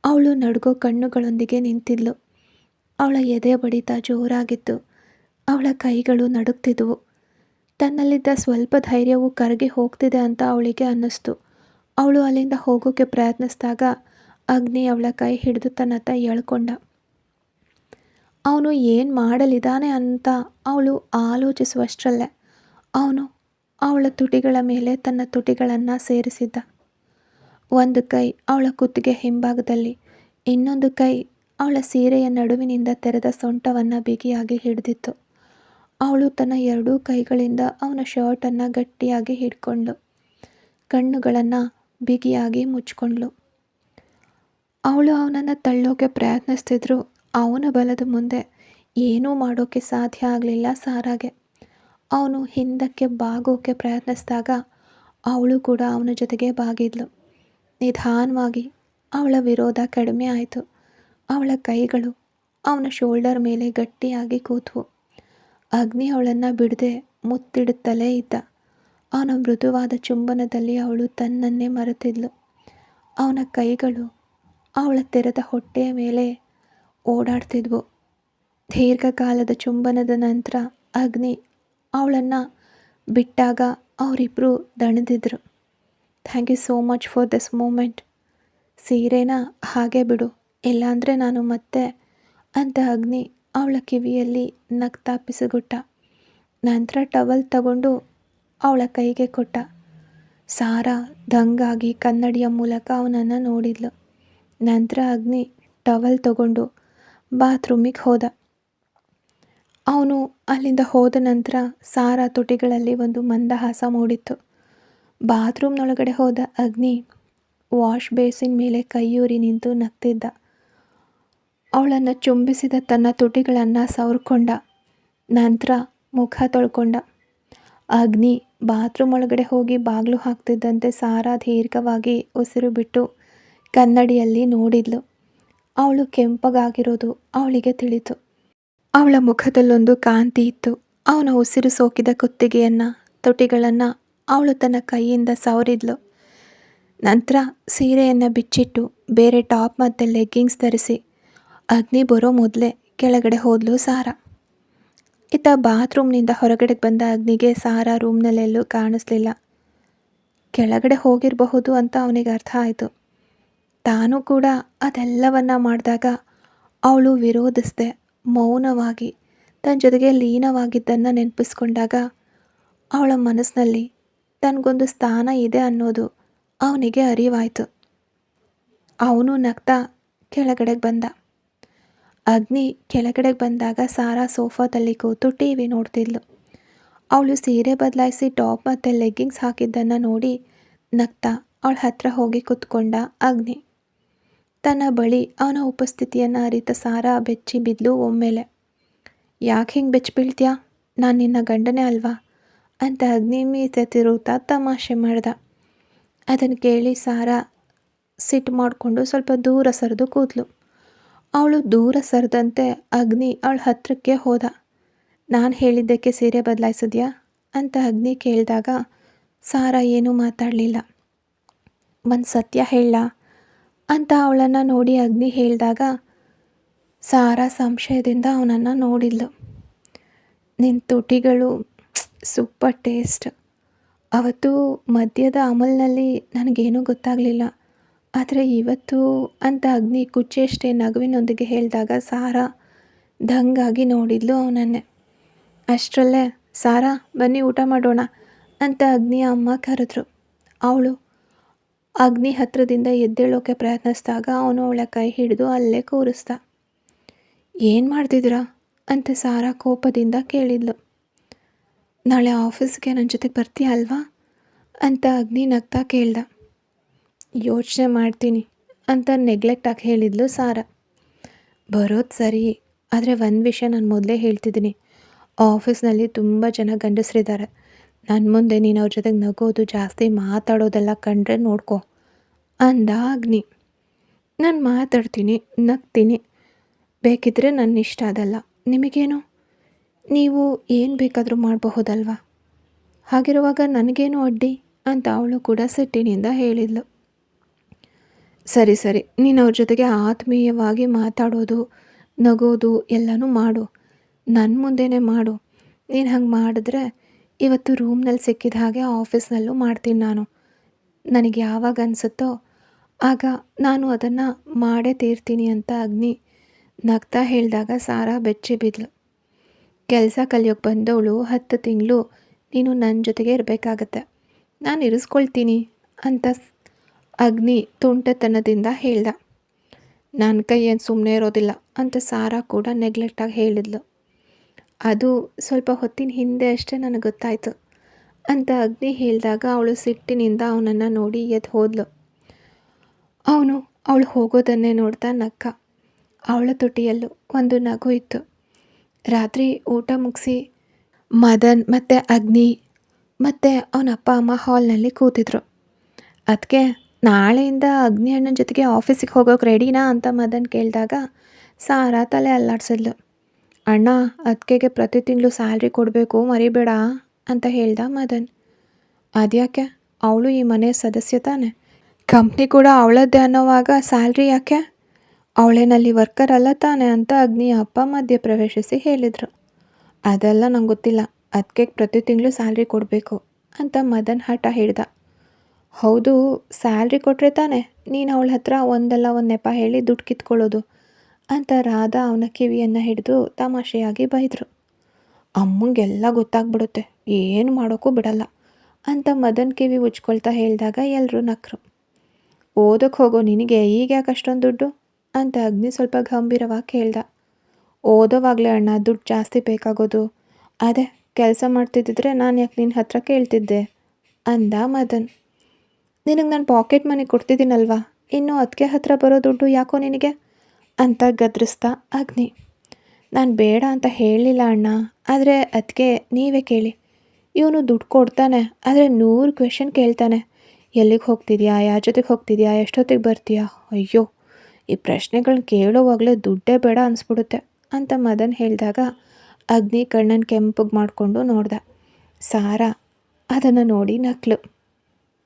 ಅವಳು ನಡುಗೋ ಕಣ್ಣುಗಳೊಂದಿಗೆ ನಿಂತಿದ್ಲು. ಅವಳ ಎದೆ ಬಡಿತ ಜೋರಾಗಿತ್ತು. ಅವಳ ಕೈಗಳು ನಡುಗ್ತಿದ್ವು. ತನ್ನಲ್ಲಿದ್ದ ಸ್ವಲ್ಪ ಧೈರ್ಯವು ಕರಗಿ ಹೋಗ್ತಿದೆ ಅಂತ ಅವಳಿಗೆ ಅನ್ನಿಸ್ತು. ಅವಳು ಅಲ್ಲಿಂದ ಹೋಗೋಕ್ಕೆ ಪ್ರಯತ್ನಿಸಿದಾಗ ಅಗ್ನಿ ಅವಳ ಕೈ ಹಿಡಿದು ತನ್ನತ್ತ ಎಳ್ಕೊಂಡ. ಅವನು ಏನು ಮಾಡಲಿದ್ದಾನೆ ಅಂತ ಅವಳು ಆಲೋಚಿಸುವಷ್ಟರಲ್ಲೇ ಅವನು ಅವಳ ತುಟಿಗಳ ಮೇಲೆ ತನ್ನ ತುಟಿಗಳನ್ನು ಸೇರಿಸಿದ್ದ. ಒಂದು ಕೈ ಅವಳ ಕುತ್ತಿಗೆ ಹಿಂಭಾಗದಲ್ಲಿ, ಇನ್ನೊಂದು ಕೈ ಅವಳ ಸೀರೆಯ ನಡುವಿನಿಂದ ತೆರೆದ ಸೊಂಟವನ್ನು ಬಿಗಿಯಾಗಿ ಹಿಡಿದಿತ್ತು. ಅವಳು ತನ್ನ ಎರಡೂ ಕೈಗಳಿಂದ ಅವನ ಶರ್ಟನ್ನು ಗಟ್ಟಿಯಾಗಿ ಹಿಡ್ಕೊಂಡ್ಳು. ಕಣ್ಣುಗಳನ್ನು ಬಿಗಿಯಾಗಿ ಮುಚ್ಕೊಂಡ್ಳು. ಅವಳು ಅವನನ್ನು ತಳ್ಳೋಕೆ ಪ್ರಯತ್ನಿಸ್ತಿದ್ರು. ಅವನ ಬಲದ ಮುಂದೆ ಏನೂ ಮಾಡೋಕ್ಕೆ ಸಾಧ್ಯ ಆಗಲಿಲ್ಲ ಸಾರಾಗೆ. ಅವನು ಹಿಂದಕ್ಕೆ ಬಾಗೋಕ್ಕೆ ಪ್ರಯತ್ನಿಸಿದಾಗ ಅವಳು ಕೂಡ ಅವನ ಜೊತೆಗೆ ಬಾಗಿದ್ಲು. ನಿಧಾನವಾಗಿ ಅವಳ ವಿರೋಧ ಕಡಿಮೆ ಆಯಿತು. ಅವಳ ಕೈಗಳು ಅವನ ಶೋಲ್ಡರ್ ಮೇಲೆ ಗಟ್ಟಿಯಾಗಿ ಕೂತ್ವು. ಅಗ್ನಿ ಅವಳನ್ನು ಬಿಡದೆ ಮುತ್ತಿಡುತ್ತಲೇ ಇದ್ದ. ಅವನ ಮೃದುವಾದ ಚುಂಬನದಲ್ಲಿ ಅವಳು ತನ್ನನ್ನೇ ಮರೆತಿದ್ಲು. ಅವನ ಕೈಗಳು ಅವಳ ತೆರೆದ ಹೊಟ್ಟೆಯ ಮೇಲೆ ಓಡಾಡ್ತಿದ್ವು. ದೀರ್ಘಕಾಲದ ಚುಂಬನದ ನಂತರ ಅಗ್ನಿ ಅವಳನ್ನು ಬಿಟ್ಟಾಗ ಅವರಿಬ್ಬರು ದಣಿದಿದ್ರು. Thank you so much for this moment. ಸೀರೆನ ಹಾಗೆ ಬಿಡು, ಇಲ್ಲಾಂದರೆ ನಾನು ಮತ್ತೆ ಅಂತ ಅಗ್ನಿ ಅವಳ ಕಿವಿಯಲ್ಲಿ ನಗ್ತಾ ಪಿಸುಗುಟ್ಟ. ನಂತರ ಟವಲ್ ತಗೊಂಡು ಅವಳ ಕೈಗೆ ಕೊಟ್ಟ. ಸಾರಾ ದಂಗಾಗಿ ಕನ್ನಡಿಯ ಮೂಲಕ ಅವನನ್ನು ನೋಡಿದ್ಲು. ನಂತರ ಅಗ್ನಿ ಟವಲ್ ತಗೊಂಡು ಬಾತ್ರೂಮಿಗೆ ಹೋದ. ಅವನು ಅಲ್ಲಿಂದ ಹೋದ ನಂತರ ಸಾರಾ ತುಟಿಗಳಲ್ಲಿ ಒಂದು ಮಂದಹಾಸ ಮೂಡಿತ್ತು. ಬಾತ್ರೂಮ್ನೊಳಗಡೆ ಹೋದ ಅಗ್ನಿ ವಾಶ್ ಬೇಸಿನ್ ಮೇಲೆ ಕೈಯೂರಿ ನಿಂತು ನಗ್ತಿದ್ದ. ಅವಳನ್ನು ಚುಂಬಿಸಿದ ತನ್ನ ತುಟಿಗಳನ್ನು ಸವರ್ಕೊಂಡ. ನಂತರ ಮುಖ ತೊಳ್ಕೊಂಡ. ಅಗ್ನಿ ಬಾತ್ರೂಮ್ ಒಳಗಡೆ ಹೋಗಿ ಬಾಗಿಲು ಹಾಕ್ತಿದ್ದಂತೆ ಸಾರಾ ದೀರ್ಘವಾಗಿ ಉಸಿರು ಬಿಟ್ಟು ಕನ್ನಡಿಯಲ್ಲಿ ನೋಡಿದ್ಲು. ಅವಳು ಕೆಂಪಗಾಗಿರೋದು ಅವಳಿಗೆ ತಿಳಿತು. ಅವಳ ಮುಖದಲ್ಲೊಂದು ಕಾಂತಿ ಇತ್ತು. ಅವನ ಉಸಿರು ಸೋಕಿದ ಕುತ್ತಿಗೆಯನ್ನು, ತುಟಿಗಳನ್ನು ಅವಳು ತನ್ನ ಕೈಯಿಂದ ಸವರಿದ್ಲು. ನಂತರ ಸೀರೆಯನ್ನು ಬಿಚ್ಚಿಟ್ಟು ಬೇರೆ ಟಾಪ್ ಮತ್ತು ಲೆಗ್ಗಿಂಗ್ಸ್ ಧರಿಸಿ ಅಗ್ನಿ ಬರೋ ಮೊದಲೇ ಕೆಳಗಡೆ ಹೋದ್ಲು ಸಾರಾ. ಇತ್ತ ಬಾತ್ರೂಮ್ನಿಂದ ಹೊರಗಡೆ ಬಂದ ಅಗ್ನಿಗೆ ಸಾರಾ ರೂಮ್ನಲ್ಲೆಲ್ಲೂ ಕಾಣಿಸ್ಲಿಲ್ಲ. ಕೆಳಗಡೆ ಹೋಗಿರಬಹುದು ಅಂತ ಅವನಿಗೆ ಅರ್ಥ ಆಯಿತು. ತಾನು ಕೂಡ ಅದೆಲ್ಲವನ್ನ ಮಾಡಿದಾಗ ಅವಳು ವಿರೋಧಿಸದೆ ಮೌನವಾಗಿ ತನ್ನ ಜೊತೆಗೆ ಲೀನವಾಗಿದ್ದನ್ನು ನೆನಪಿಸ್ಕೊಂಡಾಗ ಅವಳ ಮನಸ್ಸಿನಲ್ಲಿ ತನಗೊಂದು ಸ್ಥಾನ ಇದೆ ಅನ್ನೋದು ಅವನಿಗೆ ಅರಿವಾಯಿತು. ಅವನು ನಗ್ತಾ ಕೆಳಗಡೆಗೆ ಬಂದ. ಅಗ್ನಿ ಕೆಳಗಡೆಗೆ ಬಂದಾಗ ಸಾರಾ ಸೋಫಾದಲ್ಲಿ ಕೂತು ಟಿ ವಿ ನೋಡ್ತಿದ್ಲು. ಅವಳು ಸೀರೆ ಬದಲಾಯಿಸಿ ಟಾಪ್ ಮತ್ತು ಲೆಗ್ಗಿಂಗ್ಸ್ ಹಾಕಿದ್ದನ್ನು ನೋಡಿ ನಗ್ತಾ ಅವಳ ಹತ್ರ ಹೋಗಿ ಕೂತ್ಕೊಂಡ ಅಗ್ನಿ. ತನ್ನ ಬಳಿ ಅವನ ಉಪಸ್ಥಿತಿಯನ್ನು ಅರಿತ ಸಾರಾ ಬೆಚ್ಚಿ ಬಿದ್ಲು ಒಮ್ಮೆಲೆ. ಯಾಕೆ ಹಿಂಗೆ ಬೆಚ್ಚಿ ಬೀಳ್ತೀಯಾ? ನಾನು ನಿನ್ನ ಗಂಡನೇ ಅಲ್ವಾ ಅಂತ ಅಗ್ನಿ ಮೀಸೆ ತಿರುಗ್ತಾ ತಮಾಷೆ ಮಾಡ್ದ. ಅದನ್ನು ಕೇಳಿ ಸಾರಾ ಸಿಟ್ಟು ಮಾಡಿಕೊಂಡು ಸ್ವಲ್ಪ ದೂರ ಸರಿದು ಕೂದ್ಲು. ಅವಳು ದೂರ ಸರಿದಂತೆ ಅಗ್ನಿ ಅವಳ ಹತ್ರಕ್ಕೆ ಹೋದ. ನಾನು ಹೇಳಿದ್ದಕ್ಕೆ ಸೀರೆ ಬದಲಾಯಿಸಿದ್ಯಾ ಅಂತ ಅಗ್ನಿ ಕೇಳಿದಾಗ ಸಾರಾ ಏನೂ ಮಾತಾಡಲಿಲ್ಲ. ಒಂದು ಸತ್ಯ ಹೇಳ ಅಂತ ಅವಳನ್ನು ನೋಡಿ ಅಗ್ನಿ ಹೇಳಿದಾಗ ಸಾರಾ ಸಂಶಯದಿಂದ ಅವನನ್ನು ನೋಡಿದ್ಲು. ನಿನ್ನ ತುಟಿಗಳು ಸೂಪರ್ ಟೇಸ್ಟ್. ಅವತ್ತು ಮದ್ಯದ ಅಮಲ್ನಲ್ಲಿ ನನಗೇನೂ ಗೊತ್ತಾಗಲಿಲ್ಲ, ಆದರೆ ಇವತ್ತು ಅಂತ ಅಗ್ನಿ ಕುಚ್ಚೆಷ್ಟೇ ನಗುವಿನೊಂದಿಗೆ ಹೇಳಿದಾಗ ಸಾರಾ ದಂಗಾಗಿ ನೋಡಿದ್ಲು ಅವನನ್ನೇ. ಅಷ್ಟರಲ್ಲೇ ಸಾರಾ ಬನ್ನಿ ಊಟ ಮಾಡೋಣ ಅಂತ ಅಗ್ನಿಯ ಅಮ್ಮ ಕರೆದ್ರು. ಅವಳು ಅಗ್ನಿ ಹತ್ರದಿಂದ ಎದ್ದೇಳೋಕೆ ಪ್ರಯತ್ನಿಸಿದಾಗ ಅವನು ಅವಳ ಕೈ ಹಿಡಿದು ಅಲ್ಲೇ ಕೂರಿಸ್ದ. ಏನು ಮಾಡ್ತಿದ್ದೀರಾ ಅಂತ ಸಾರಾ ಕೋಪದಿಂದ ಕೇಳಿದ್ಲು. ನಾಳೆ ಆಫೀಸ್ಗೆ ನನ್ನ ಜೊತೆಗೆ ಬರ್ತೀಯ ಅಲ್ವಾ ಅಂತ ಅಗ್ನಿ ನಗ್ತಾ ಕೇಳ್ದ. ಯೋಚನೆ ಮಾಡ್ತೀನಿ ಅಂತ ನೆಗ್ಲೆಕ್ಟಾಗಿ ಹೇಳಿದ್ಲು ಸಾರಾ. ಬರೋದು ಸರಿ, ಆದರೆ ಒಂದು ವಿಷಯ ನಾನು ಮೊದಲೇ ಹೇಳ್ತಿದ್ದೀನಿ. ಆಫೀಸ್ನಲ್ಲಿ ತುಂಬ ಜನ ಗಂಡಸರಿದ್ದಾರೆ. ನನ್ನ ಮುಂದೆ ನೀನು ಅವ್ರ ಜೊತೆಗೆ ನಗೋದು ಜಾಸ್ತಿ ಮಾತಾಡೋದೆಲ್ಲ ಕಂಡ್ರೆ ನೋಡ್ಕೊ ಅಂದ ಅಗ್ನಿ. ನಾನು ಮಾತಾಡ್ತೀನಿ, ನಗ್ತೀನಿ, ಬೇಕಿದ್ರೆ ನನ್ನ ಇಷ್ಟ, ಅದಲ್ಲ ನಿಮಗೇನು? ನೀವು ಏನು ಬೇಕಾದರೂ ಮಾಡಬಹುದಲ್ವಾ? ಹಾಗಿರುವಾಗ ನನಗೇನು ಅಡ್ಡಿ ಅಂತ ಅವಳು ಕೂಡ ಸಿಟ್ಟಿನಿಂದ ಹೇಳಿದ್ಲು. ಸರಿ ಸರಿ, ನೀನು ಅವ್ರ ಜೊತೆಗೆ ಆತ್ಮೀಯವಾಗಿ ಮಾತಾಡೋದು ನಗೋದು ಎಲ್ಲನೂ ಮಾಡು, ನನ್ನ ಮುಂದೆನೇ ಮಾಡು. ನೀನು ಹಂಗೆ ಮಾಡಿದ್ರೆ ಇವತ್ತು ರೂಮ್ನಲ್ಲಿ ಸಿಕ್ಕಿದ ಹಾಗೆ ಆಫೀಸ್ನಲ್ಲೂ ಮಾಡ್ತೀನಿ ನಾನು. ನನಗೆ ಯಾವಾಗ ಅನಿಸುತ್ತೋ ಆಗ ನಾನು ಅದನ್ನು ಮಾಡೇ ತೀರ್ತೀನಿ ಅಂತ ಅಗ್ನಿ ನಗ್ತಾ ಹೇಳಿದಾಗ ಸಾರಾ ಬೆಚ್ಚಿ ಬಿದ್ಲು. ಕೆಲಸ ಕಲಿಯೋಕ್ಕೆ ಬಂದವಳು 10 ತಿಂಗಳು ನೀನು ನನ್ನ ಜೊತೆಗೆ ಇರಬೇಕಾಗತ್ತೆ, ನಾನು ಇರಿಸ್ಕೊಳ್ತೀನಿ ಅಂತ ಅಗ್ನಿ ತುಂಟತನದಿಂದ ಹೇಳ್ದ. ನನ್ನ ಕೈ ಏನು ಸುಮ್ಮನೆ ಇರೋದಿಲ್ಲ ಅಂತ ಸಾರಾ ಕೂಡ ನೆಗ್ಲೆಕ್ಟಾಗಿ ಹೇಳಿದ್ಲು. ಅದು ಸ್ವಲ್ಪ ಹೊತ್ತಿನ ಹಿಂದೆ ಅಷ್ಟೇ ನನಗೆ ಗೊತ್ತಾಯಿತು ಅಂತ ಅಗ್ನಿ ಹೇಳಿದಾಗ ಅವಳು ಸಿಟ್ಟಿನಿಂದ ಅವನನ್ನು ನೋಡಿ ಎದ್ದು ಹೋದ್ಲು. ಅವನು ಅವಳು ಹೋಗೋದನ್ನೇ ನೋಡ್ತಾ ನಕ್ಕ. ಅವಳ ತುಟಿಯಲ್ಲೂ ಒಂದು ನಗು ಇತ್ತು. ರಾತ್ರಿ ಊಟ ಮುಗಿಸಿ ಮದನ್ ಮತ್ತು ಅಗ್ನಿ ಮತ್ತು ಅವನ ಅಪ್ಪ ಅಮ್ಮ ಹಾಲ್ನಲ್ಲಿ ಕೂತಿದ್ರು. ಅದಕ್ಕೆ ನಾಳೆಯಿಂದ ಅಗ್ನಿ ಅಣ್ಣನ ಜೊತೆಗೆ ಆಫೀಸಿಗೆ ಹೋಗೋಕೆ ರೆಡಿನಾ ಅಂತ ಮದನ್ ಕೇಳಿದಾಗ ಸಾರಾ ತಲೆ ಅಲ್ಲಾಡ್ಸಿದ್ಲು. ಅಣ್ಣ, ಅದಕ್ಕೆ ಪ್ರತಿ ತಿಂಗಳು ಸ್ಯಾಲ್ರಿ ಕೊಡಬೇಕು, ಮರಿಬೇಡ ಅಂತ ಹೇಳ್ದ ಮದನ್. ಅದ್ಯಾಕೆ? ಅವಳು ಈ ಮನೆಯ ಸದಸ್ಯ ತಾನೆ, ಕಂಪ್ನಿ ಕೂಡ ಅವಳದ್ದೇ ಅನ್ನೋವಾಗ ಸ್ಯಾಲ್ರಿ ಯಾಕೆ? ಅವಳೇನಲ್ಲಿ ವರ್ಕರ್ ಅಲ್ಲ ತಾನೆ ಅಂತ ಅಗ್ನಿಯ ಅಪ್ಪ ಮಧ್ಯ ಪ್ರವೇಶಿಸಿ ಹೇಳಿದರು. ಅದೆಲ್ಲ ನಂಗೆ ಗೊತ್ತಿಲ್ಲ, ಅದಕ್ಕೆ ಪ್ರತಿ ತಿಂಗಳು ಸ್ಯಾಲ್ರಿ ಕೊಡಬೇಕು ಅಂತ ಮದನ್ ಹಠ ಹಿಡ್ದ. ಹೌದು, ಸ್ಯಾಲ್ರಿ ಕೊಟ್ಟರೆ ತಾನೆ ನೀನು ಅವಳ ಹತ್ರ ಒಂದಲ್ಲ ಒಂದು ನೆಪ ಹೇಳಿ ದುಡ್ಡು ಕಿತ್ಕೊಳ್ಳೋದು ಅಂತ ರಾಧಾ ಅವನ ಕಿವಿಯನ್ನು ಹಿಡಿದು ತಮಾಷೆಯಾಗಿ ಬೈದರು. ಅಮ್ಮಂಗೆಲ್ಲ ಗೊತ್ತಾಗ್ಬಿಡುತ್ತೆ, ಏನು ಮಾಡೋಕ್ಕೂ ಬಿಡಲ್ಲ ಅಂತ ಮದನ್ ಕಿವಿ ಉಜ್ಕೊಳ್ತಾ ಹೇಳಿದಾಗ ಎಲ್ಲರೂ ನಕ್ಕರು. ಓದೋಕ್ಕೆ ಹೋಗೋ ನಿನಗೆ ಈಗ ಯಾಕೆ ಅಷ್ಟೊಂದು ದುಡ್ಡು ಅಂತ ಅಗ್ನಿ ಸ್ವಲ್ಪ ಗಂಭೀರವಾಗಿ ಕೇಳ್ದ. ಓದೋವಾಗಲೇ ಅಣ್ಣ ದುಡ್ಡು ಜಾಸ್ತಿ ಬೇಕಾಗೋದು, ಅದೇ ಕೆಲಸ ಮಾಡ್ತಿದ್ದಿದ್ರೆ ನಾನು ಯಾಕೆ ನಿನ್ನ ಹತ್ರ ಕೇಳ್ತಿದ್ದೆ ಅಂದ ಮದನ್. ನಿನಗೆ ನಾನು ಪಾಕೆಟ್ ಮನಿ ಕೊಡ್ತಿದ್ದೀನಲ್ವಾ, ಇನ್ನು ಅದಕ್ಕೆ ಹತ್ರ ಬರೋ ದುಡ್ಡು ಯಾಕೋ ನಿನಗೆ ಅಂತ ಗದ್ರಿಸ್ತಾ ಅಗ್ನಿ. ನಾನು ಬೇಡ ಅಂತ ಹೇಳಲಿಲ್ಲ ಅಣ್ಣ, ಆದರೆ ಅದಕ್ಕೆ ನೀವೇ ಕೇಳಿ. ಇವನು ದುಡ್ಡು ಕೊಡ್ತಾನೆ, ಆದರೆ 100 ಕ್ವೆಶನ್ ಕೇಳ್ತಾನೆ. ಎಲ್ಲಿಗೆ ಹೋಗ್ತಿದ್ಯಾ, ಯಾರ ಜೊತೆಗೆ ಹೋಗ್ತಿದ್ಯಾ, ಎಷ್ಟೊತ್ತಿಗೆ ಬರ್ತೀಯಾ? ಅಯ್ಯೋ, ಈ ಪ್ರಶ್ನೆಗಳನ್ನ ಕೇಳೋವಾಗಲೇ ದುಡ್ಡೇ ಬೇಡ ಅನಿಸ್ಬಿಡುತ್ತೆ ಅಂತ ಮದನ್ ಹೇಳಿದಾಗ ಅಗ್ನಿ ಕಣ್ಣನ್ನು ಕೆಂಪಗೆ ಮಾಡಿಕೊಂಡು ನೋಡ್ದ. ಸಾರಾ ಅದನ್ನು ನೋಡಿ ನಕ್ಲು.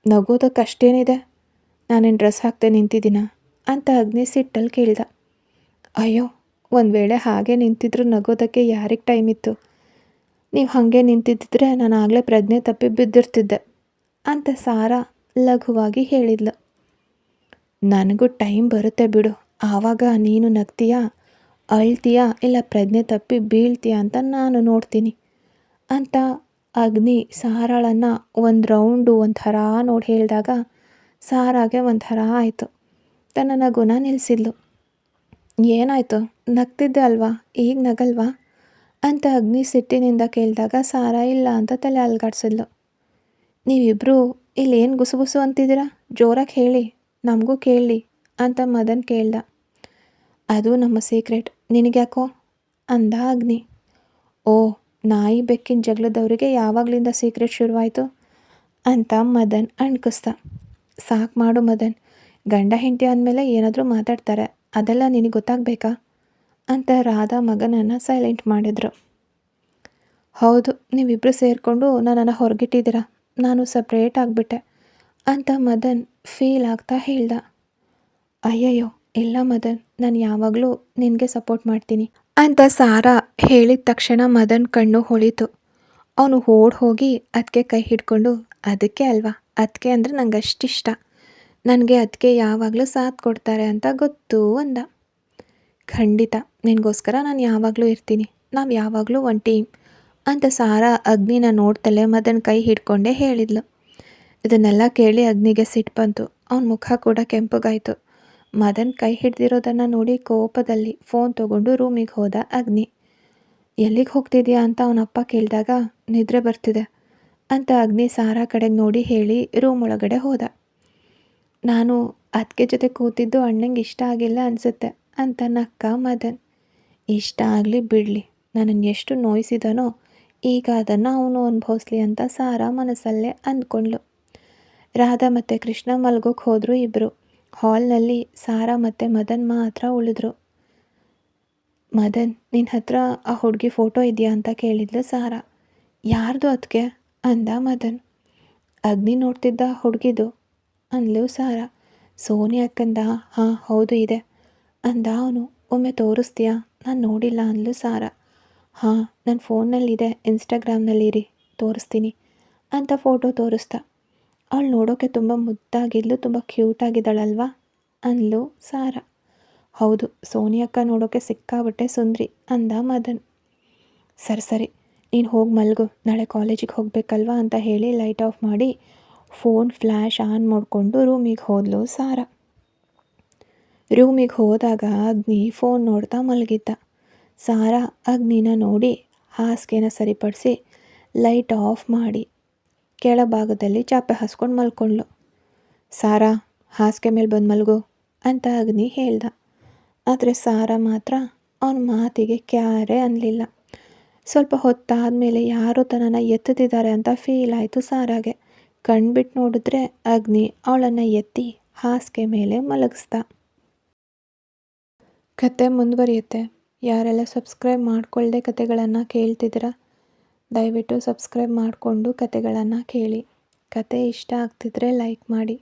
ನಗೋದಕ್ಕಷ್ಟೇನಿದೆ, ನಾನೇನು ಡ್ರೆಸ್ ಹಾಕ್ತೆ ನಿಂತಿದ್ದೀನ ಅಂತ ಅಗ್ನಿ ಸಿಟ್ಟಲ್ಲಿ ಕೇಳ್ದ. ಅಯ್ಯೋ, ಒಂದು ವೇಳೆ ಹಾಗೆ ನಿಂತಿದ್ರು ನಗೋದಕ್ಕೆ ಯಾರಿಗೆ ಟೈಮ್ ಇತ್ತು? ನೀವು ಹಾಗೆ ನಿಂತಿದ್ದಿದ್ರೆ ನಾನು ಆಗಲೇ ಪ್ರಜ್ಞೆ ತಪ್ಪಿ ಬಿದ್ದಿರ್ತಿದ್ದೆ ಅಂತ ಸಾರಾ ಲಘುವಾಗಿ ಹೇಳಿದ್ಲು. ನನಗೂ ಟೈಮ್ ಬರುತ್ತೆ ಬಿಡು, ಆವಾಗ ನೀನು ನಗ್ತೀಯಾ, ಅಳ್ತೀಯಾ, ಇಲ್ಲ ಪ್ರಜ್ಞೆ ತಪ್ಪಿ ಬೀಳ್ತೀಯಾ ಅಂತ ನಾನು ನೋಡ್ತೀನಿ ಅಂತ ಅಗ್ನಿ ಸಾರಾಳನ್ನು ಒಂದು ರೌಂಡು ಒಂಥರ ನೋಡಿ ಹೇಳಿದಾಗ ಸಾರಾಗೆ ಒಂಥರ ಆಯಿತು. ತನ್ನ ನಗುನ ನಿಲ್ಲಿಸಿದ್ಲು. ಏನಾಯಿತು, ನಗ್ತಿದ್ದೆ ಅಲ್ವಾ, ಈಗ ನಗಲ್ವಾ ಅಂತ ಅಗ್ನಿ ಸಿಟ್ಟಿನಿಂದ ಕೇಳಿದಾಗ ಸಾರಾ ಇಲ್ಲ ಅಂತ ತಲೆ ಅಲ್ಗಾಡ್ಸಿದ್ಲು. ನೀವಿಬ್ಬರು ಇಲ್ಲೇನು ಗುಸುಗುಸು ಅಂತಿದ್ದೀರಾ, ಜೋರಾಗಿ ಹೇಳಿ, ನಮಗೂ ಕೇಳಿ ಅಂತ ಮದನ್ ಕೇಳ್ದ. ಅದು ನಮ್ಮ ಸೀಕ್ರೆಟ್, ನಿನಗ್ಯಾಕೋ ಅಂದ ಅಗ್ನಿ. ಓ, ನಾಯಿ ಬೆಕ್ಕಿನ ಜಗಳದವರಿಗೆ ಯಾವಾಗಲಿಂದ ಸೀಕ್ರೆಟ್ ಶುರುವಾಯಿತು ಅಂತ ಮದನ್ ಅಣ್ಕಿಸ್ದ. ಸಾಕು ಮಾಡು ಮದನ್, ಗಂಡ ಹೆಂಡತಿ ಅಂದಮೇಲೆ ಏನಾದರೂ ಮಾತಾಡ್ತಾರೆ, ಅದೆಲ್ಲ ನಿನಗೆ ಗೊತ್ತಾಗಬೇಕಾ ಅಂತ ರಾಧಾ ಮಗನನ್ನು ಸೈಲೆಂಟ್ ಮಾಡಿದರು. ಹೌದು, ನೀವಿಬ್ಬರು ಸೇರಿಕೊಂಡು ನನ್ನನ್ನು ಹೊರಗಿಟ್ಟಿದ್ದೀರಾ, ನಾನು ಸಪ್ರೇಟ್ ಆಗಿಬಿಟ್ಟೆ ಅಂತ ಮದನ್ ಫೀಲ್ ಆಗ್ತಾ ಹೇಳ್ದ. ಅಯ್ಯಯ್ಯೋ ಇಲ್ಲ ಮದನ್, ನಾನು ಯಾವಾಗಲೂ ನಿನಗೆ ಸಪೋರ್ಟ್ ಮಾಡ್ತೀನಿ ಅಂತ ಸಾರಾ ಹೇಳಿದ ತಕ್ಷಣ ಮದನ್ ಕಣ್ಣು ಹೊಳಿತು. ಅವನು ಓಡ್ ಹೋಗಿ ಅದಕ್ಕೆ ಕೈ ಹಿಡ್ಕೊಂಡು, ಅದಕ್ಕೆ ಅಲ್ವಾ, ಅದಕ್ಕೆ ಅಂದರೆ ನಂಗೆ ಅಷ್ಟಿಷ್ಟ, ನನಗೆ ಅದಕ್ಕೆ ಯಾವಾಗಲೂ ಸಾಥ್ ಕೊಡ್ತಾರೆ ಅಂತ ಗೊತ್ತು ಅಂದ. ಖಂಡಿತ, ನಿನಗೋಸ್ಕರ ನಾನು ಯಾವಾಗಲೂ ಇರ್ತೀನಿ, ನಾವು ಯಾವಾಗಲೂ ಒಂದು ಟೀಮ್ ಅಂತ ಸಾರಾ ಅಗ್ನಿನ ನೋಡ್ತಲೇ ಮದನ್ ಕೈ ಹಿಡ್ಕೊಂಡೇ ಹೇಳಿದ್ಲು. ಇದನ್ನೆಲ್ಲ ಕೇಳಿ ಅಗ್ನಿಗೆ ಸಿಟ್ಟು ಬಂತು. ಅವನ ಮುಖ ಕೂಡ ಕೆಂಪಗಾಯಿತು. ಮದನ್ ಕೈ ಹಿಡ್ದಿರೋದನ್ನು ನೋಡಿ ಕೋಪದಲ್ಲಿ ಫೋನ್ ತೊಗೊಂಡು ರೂಮಿಗೆ ಹೋದ ಅಗ್ನಿ. ಎಲ್ಲಿಗೆ ಹೋಗ್ತಿದ್ಯಾ ಅಂತ ಅವನಪ್ಪ ಕೇಳಿದಾಗ ನಿದ್ರೆ ಬರ್ತಿದೆ ಅಂತ ಅಗ್ನಿ ಸಾರಾ ಕಡೆಗೆ ನೋಡಿ ಹೇಳಿ ರೂಮ್ ಒಳಗಡೆ ಹೋದ. ನಾನು ಅದಕ್ಕೆ ಜೊತೆ ಕೂತಿದ್ದು ಅಣ್ಣಂಗೆ ಇಷ್ಟ ಆಗಿಲ್ಲ ಅನಿಸುತ್ತೆ ಅಂತ ನಕ್ಕ ಮದನ್. ಇಷ್ಟ ಆಗಲಿ ಬಿಡಲಿ, ನನ್ನನ್ನು ಎಷ್ಟು ನೋಯಿಸಿದನೋ ಈಗ ಅದನ್ನು ಅವನು ಅನುಭವಿಸ್ಲಿ ಅಂತ ಸಾರಾ ಮನಸ್ಸಲ್ಲೇ ಅಂದ್ಕೊಂಡ್ಳು. ರಾಧಾ ಮತ್ತು ಕೃಷ್ಣ ಮಲ್ಗೋಕ್ಕೆ ಹೋದರು ಇಬ್ಬರು. ಹಾಲ್ನಲ್ಲಿ ಸಾರಾ ಮತ್ತು ಮದನ್ ಮಾತ್ರ ಉಳಿದ್ರು. ಮದನ್, ನಿನ್ನ ಹತ್ರ ಆ ಹುಡುಗಿ ಫೋಟೋ ಇದೆಯಾ ಅಂತ ಕೇಳಿದ್ಲು ಸಾರಾ. ಯಾರ್ದು ಅದಕ್ಕೆ ಅಂದ ಮದನ್. ಅಗ್ನಿ ನೋಡ್ತಿದ್ದ ಹುಡುಗಿದು ಅಂದ್ಲು ಸಾರಾ. ಸೋನಿ ಅಕ್ಕಂದ. ಹಾಂ ಹೌದು ಇದೆ ಅಂದ ಅವನು. ಒಮ್ಮೆ ತೋರಿಸ್ತೀಯಾ, ನಾನು ನೋಡಿಲ್ಲ ಅಂದ್ಲು ಸಾರಾ. ಹಾಂ, ನನ್ನ ಫೋನ್ನಲ್ಲಿದೆ, ಇನ್ಸ್ಟಾಗ್ರಾಮ್ನಲ್ಲಿರಿ, ತೋರಿಸ್ತೀನಿ ಅಂತ ಫೋಟೋ ತೋರಿಸ್ದ. ಅವಳು ನೋಡೋಕ್ಕೆ ತುಂಬ ಮುದ್ದಾಗಿದ್ಲು, ತುಂಬ ಕ್ಯೂಟಾಗಿದ್ದಾಳಲ್ವಾ ಅಂದ್ಲು ಸಾರಾ. ಹೌದು, ಸೋನಿ ಅಕ್ಕ ನೋಡೋಕ್ಕೆ ಸಿಕ್ಕಾಬಿಟ್ಟೆ ಸುಂದ್ರಿ ಅಂದ ಮದನ್. ಸರಿ, ನೀನು ಹೋಗಿ ಮಲ್ಗು, ನಾಳೆ ಕಾಲೇಜಿಗೆ ಹೋಗಬೇಕಲ್ವಾ ಅಂತ ಹೇಳಿ ಲೈಟ್ ಆಫ್ ಮಾಡಿ ಫೋನ್ ಫ್ಲ್ಯಾಶ್ ಆನ್ ಮಾಡಿಕೊಂಡು ರೂಮಿಗೆ ಹೋದ್ಲು ಸಾರಾ. ರೂಮಿಗೆ ಹೋದಾಗ ಅಗ್ನಿ ಫೋನ್ ನೋಡ್ತಾ ಮಲಗಿದ್ದ. ಸಾರಾ ಅಗ್ನಿನ ನೋಡಿ ಹಾಸಿಗೆನ ಸರಿಪಡಿಸಿ ಲೈಟ್ ಆಫ್ ಮಾಡಿ ಕೆಳಭಾಗದಲ್ಲಿ ಚಾಪೆ ಹಾಸ್ಕೊಂಡು ಮಲ್ಕೊಂಡ್ಳು. ಸಾರಾ, ಹಾಸಿಗೆ ಮೇಲೆ ಬಂದು ಮಲ್ಗು ಅಂತ ಅಗ್ನಿ ಹೇಳ್ದ. ಆದರೆ ಸಾರಾ ಮಾತ್ರ ಅವನ ಮಾತಿಗೆ ಕ್ಯಾರೆ ಅನ್ನಲಿಲ್ಲ. ಸ್ವಲ್ಪ ಹೊತ್ತಾದಮೇಲೆ ಯಾರೋ ತನ್ನನ್ನು ಎತ್ತುತ್ತಿದ್ದಾರೆ ಅಂತ ಫೀಲ್ ಆಯಿತು ಸಾರಾಗೆ. ಕಣ್ಬಿಟ್ಟು ನೋಡಿದ್ರೆ ಅಗ್ನಿ ಅವಳನ್ನು ಎತ್ತಿ ಹಾಸಿಗೆ ಮೇಲೆ ಮಲಗಿಸ್ದ. ಕತೆ ಮುಂದುವರಿಯುತ್ತೆ. ಯಾರೆಲ್ಲ ಸಬ್ಸ್ಕ್ರೈಬ್ ಮಾಡ್ಕೊಳ್ಳದೆ ಕತೆಗಳನ್ನು ಕೇಳ್ತಿದ್ದೀರಾ, ದಯವಿಟ್ಟು ಸಬ್ಸ್ಕ್ರೈಬ್ ಮಾಡಿಕೊಂಡು ಕತೆಗಳನ್ನು ಕೇಳಿ. ಕತೆ ಇಷ್ಟ ಆಗ್ತಿದ್ರೆ ಲೈಕ್ ಮಾಡಿ.